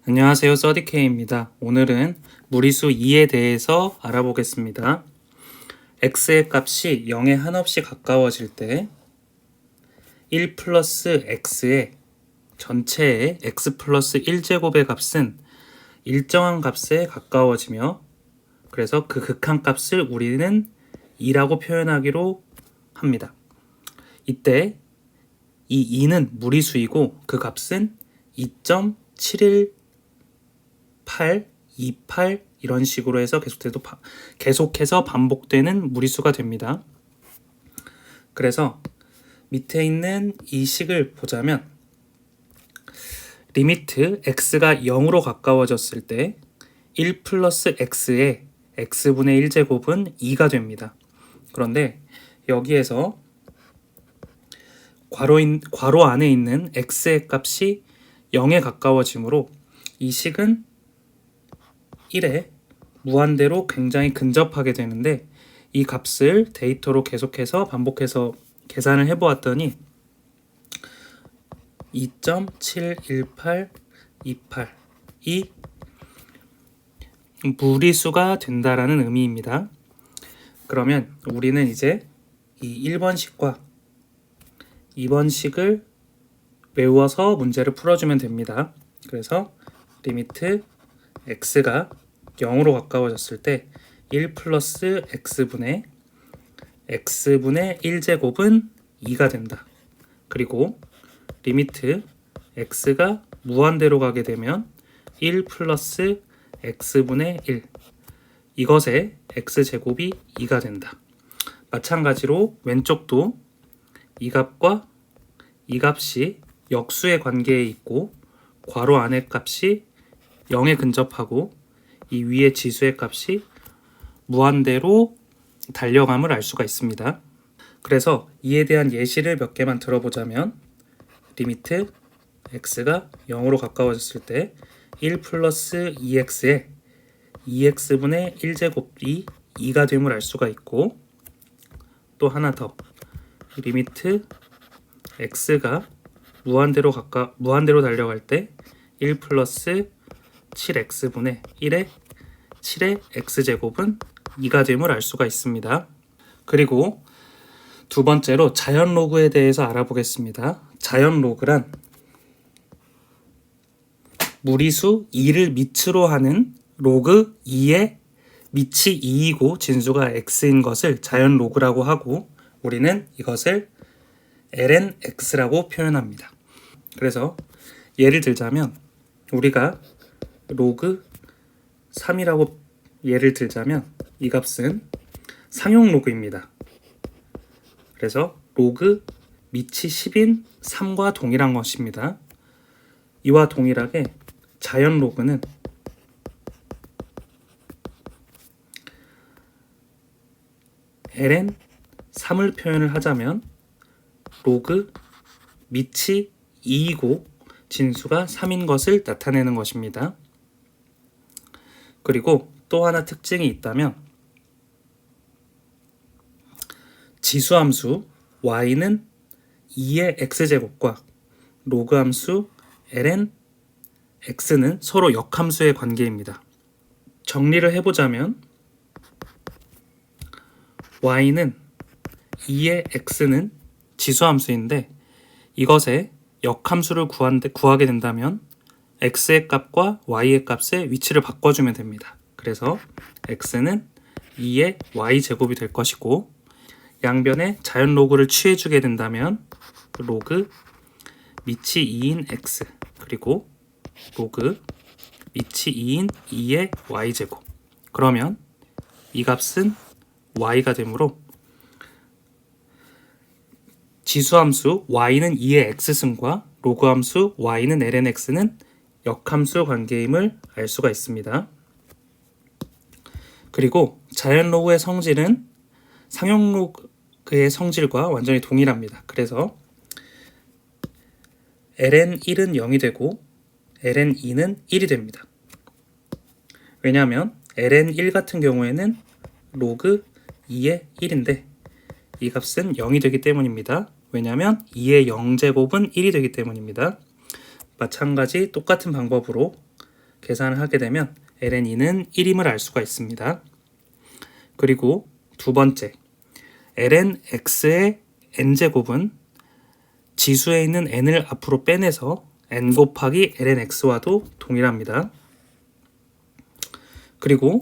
안녕하세요, 서디케이입니다. 오늘은 무리수 2에 대해서 알아보겠습니다. x의 값이 0에 한없이 가까워질 때 1 플러스 x의 전체의 x 플러스 1제곱의 값은 일정한 값에 가까워지며, 그래서 그 극한값을 우리는 2라고 표현하기로 합니다. 이때 이 2는 무리수이고 그 값은 2.718, 28 이런 식으로 해서 계속해서 반복되는 무리수가 됩니다. 그래서 밑에 있는 이 식을 보자면 리미트 x가 0으로 가까워졌을 때 1 플러스 x의 x분의 1제곱은 2가 됩니다. 그런데 여기에서 괄호 안에 있는 x의 값이 0에 가까워지므로 이 식은 1에 무한대로 굉장히 근접하게 되는데, 이 값을 데이터로 계속해서 반복해서 계산을 해보았더니 2.71828이 무리수가 된다라는 의미입니다. 그러면 우리는 이제 이 1번식과 2번식을 외워서 문제를 풀어주면 됩니다. 그래서 리미트 x가 0으로 가까워졌을 때 1 플러스 x분의 1제곱은 2가 된다. 그리고 리미트 x가 무한대로 가게 되면 1 플러스 x분의 1, 이것의 x제곱이 2가 된다. 마찬가지로 왼쪽도 이 값과 이 값이 역수의 관계에 있고 괄호 안의 값이 0에 근접하고 이 위의 지수의 값이 무한대로 달려감을 알 수가 있습니다. 그래서 이에 대한 예시를 몇 개만 들어보자면 리미트 x가 0으로 가까워졌을 때 1 플러스 2x에 2x분의 1제곱이 2가 됨을 알 수가 있고, 또 하나 더 리미트 x가 무한대로 달려갈 때 1 플러스 7x분의 1에 7의 x제곱은 2가 됨을 알 수가 있습니다. 그리고 두 번째로 자연 로그에 대해서 알아보겠습니다. 자연 로그란 무리수 2를 밑으로 하는 로그 2의 밑이 2이고 진수가 x인 것을 자연 로그라고 하고, 우리는 이것을 lnx라고 표현합니다. 그래서 예를 들자면 우리가 로그 3이라고 예를 들자면 이 값은 상용 로그입니다. 그래서 로그 밑이 10인 3과 동일한 것입니다. 이와 동일하게 자연 로그는 ln 3을 표현을 하자면 로그 밑이 2이고 진수가 3인 것을 나타내는 것입니다. 그리고 또 하나 특징이 있다면 지수함수 y는 2의 x제곱과 로그함수 ln x는 서로 역함수의 관계입니다. 정리를 해보자면 y는 2의 x는 지수함수인데 이것의 역함수를 구하게 된다면 x의 값과 y의 값의 위치를 바꿔주면 됩니다. 그래서 x는 2의 y제곱이 될 것이고, 양변에 자연 로그를 취해주게 된다면 로그 밑이 2인 x 그리고 로그 밑이 2인 2의 y제곱, 그러면 이 값은 y가 되므로 지수함수 y는 2의 x승과 로그함수 y는 lnx는 역함수 관계임을 알 수가 있습니다. 그리고 자연 로그의 성질은 상용 로그의 성질과 완전히 동일합니다. 그래서 ln1은 0이 되고 ln2는 1이 됩니다. 왜냐하면 ln1 같은 경우에는 로그 2의 1인데 이 값은 0이 되기 때문입니다. 왜냐하면 2의 0제곱은 1이 되기 때문입니다. 마찬가지 똑같은 방법으로 계산을 하게 되면 ln2는 1임을 알 수가 있습니다. 그리고 두 번째, ln x의 n제곱은 지수에 있는 n을 앞으로 빼내서 n 곱하기 ln x와도 동일합니다. 그리고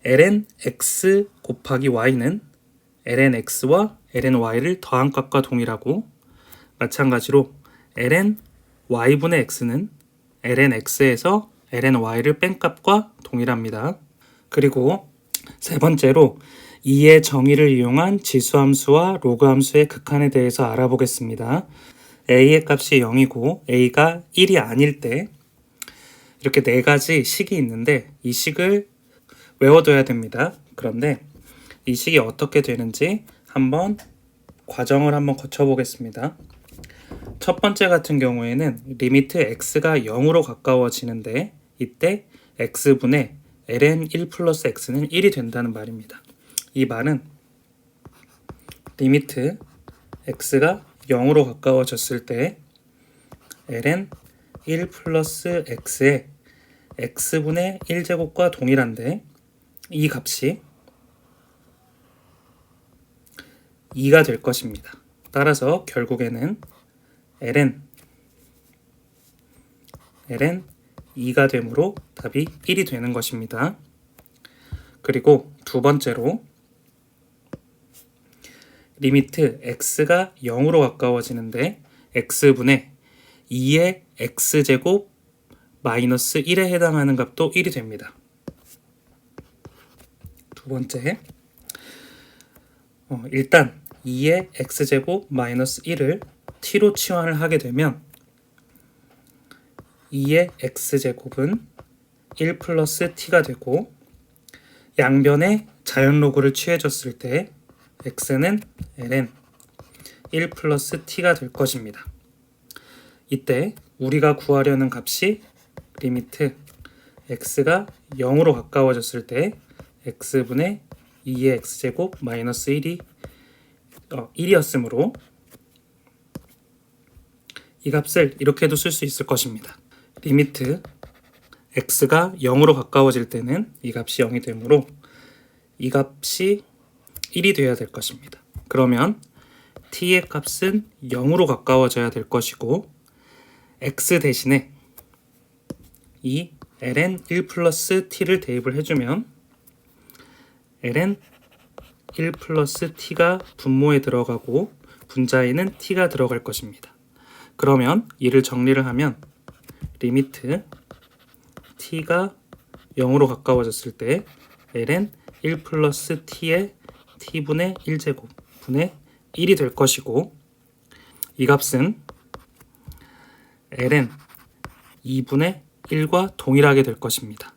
ln x 곱하기 y는 ln x와 ln y를 더한 값과 동일하고, 마찬가지로 ln y분의 x는 ln x에서 ln y를 뺀 값과 동일합니다. 그리고 세 번째로 2의 정의를 이용한 지수함수와 로그함수의 극한에 대해서 알아보겠습니다. a의 값이 0이고 a가 1이 아닐 때 이렇게 네 가지 식이 있는데 이 식을 외워둬야 됩니다. 그런데 이 식이 어떻게 되는지 한번 과정을 한번 거쳐보겠습니다. 첫 번째 같은 경우에는 리미트 x가 0으로 가까워지는데 이때 x분의 ln 1 플러스 x는 1이 된다는 말입니다. 이 말은 리미트 x가 0으로 가까워졌을 때 ln 1 플러스 x의 x분의 1제곱과 동일한데 이 값이 2가 될 것입니다. 따라서 결국에는 ln 2가 되므로 답이 1이 되는 것입니다. 그리고 두 번째로 리미트 x가 0으로 가까워지는데 x분의 2의 x제곱 마이너스 1에 해당하는 값도 1이 됩니다. 두 번째, 일단 2의 x제곱 마이너스 1을 t로 치환을 하게 되면 2의 x제곱은 1 플러스 t가 되고, 양변에 자연로그를 취해줬을 때 x는 ln 1 플러스 t가 될 것입니다. 이때 우리가 구하려는 값이 리미트 x가 0으로 가까워졌을 때 x분의 2의 x제곱 마이너스 1이었으므로 이 값을 이렇게도 쓸 수 있을 것입니다. 리미트 x가 0으로 가까워질 때는 이 값이 0이 되므로 이 값이 1이 되어야 될 것입니다. 그러면 t의 값은 0으로 가까워져야 될 것이고, x 대신에 이 ln 1 플러스 t를 대입을 해주면 ln 1 플러스 t가 분모에 들어가고 분자에는 t가 들어갈 것입니다. 그러면 이를 정리를 하면 리미트 t가 0으로 가까워졌을 때 ln 1 플러스 t의 t분의 1제곱 분의 1이 될 것이고, 이 값은 ln 2분의 1과 동일하게 될 것입니다.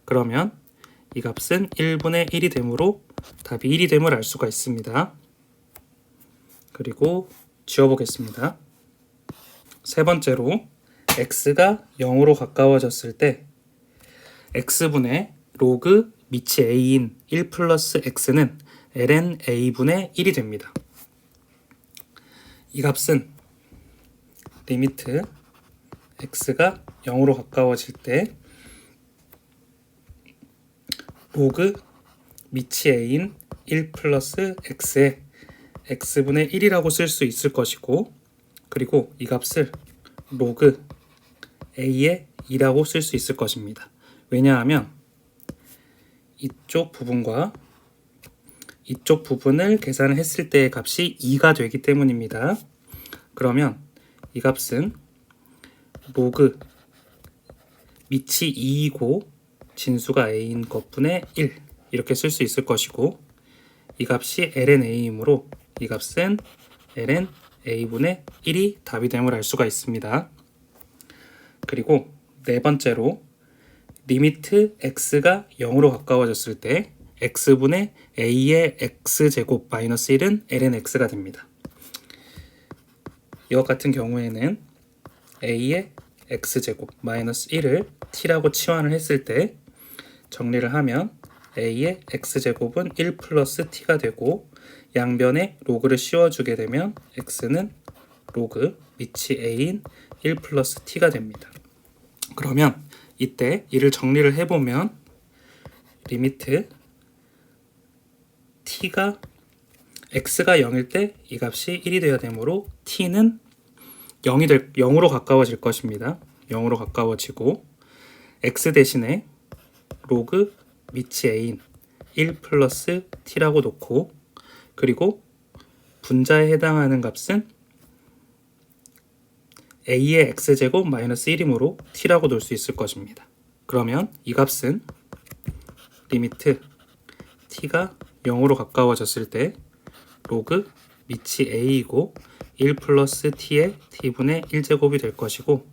그러면 이 값은 1분의 1이 되므로 답이 1이 됨을 알 수가 있습니다. 그리고 지워보겠습니다. 세 번째로 x가 0으로 가까워졌을 때 x분의 로그 밑이 a인 1 플러스 x는 ln a분의 1이 됩니다. 이 값은 리미트 x가 0으로 가까워질 때 로그 밑이 a인 1 플러스 x의 x분의 1이라고 쓸 수 있을 것이고, 그리고 이 값을 로그 a의 2라고 쓸 수 있을 것입니다. 왜냐하면 이쪽 부분과 이쪽 부분을 계산을 했을 때의 값이 2가 되기 때문입니다. 그러면 이 값은 로그 밑이 2이고 진수가 a인 것분의 1 이렇게 쓸 수 있을 것이고, 이 값이 ln a이므로 이 값은 ln a분의 1이 답이 됨을 알 수가 있습니다. 그리고 네 번째로 리미트 x가 0으로 가까워졌을 때 x분의 a의 x제곱 마이너스 1은 ln x가 됩니다. 이와 같은 경우에는 a의 x제곱 마이너스 1을 t라고 치환을 했을 때 정리를 하면 a의 x제곱은 1 플러스 t가 되고, 양변에 로그를 씌워주게 되면 x는 로그 밑이 a인 1 플러스 t가 됩니다. 그러면 이때 이를 정리를 해보면 리미트 t가 x가 0일 때 이 값이 1이 되어야 되므로 t는 0으로 가까워질 것입니다. 0으로 가까워지고 x 대신에 로그 밑이 a인 1 플러스 t라고 놓고 그리고 분자에 해당하는 값은 a의 x제곱 마이너스 1이므로 t라고 놓을 수 있을 것입니다. 그러면 이 값은 리미트 t가 0으로 가까워졌을 때 로그 밑이 a이고 1 플러스 t의 t분의 1제곱이 될 것이고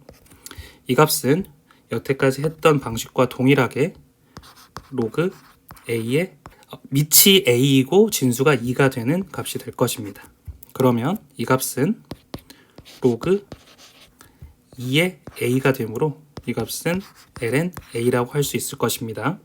이 값은 여태까지 했던 방식과 동일하게 로그 a의 밑이 a이고 진수가 2가 되는 값이 될 것입니다. 그러면 이 값은 로그 2의 a가 되므로 이 값은 ln a라고 할 수 있을 것입니다.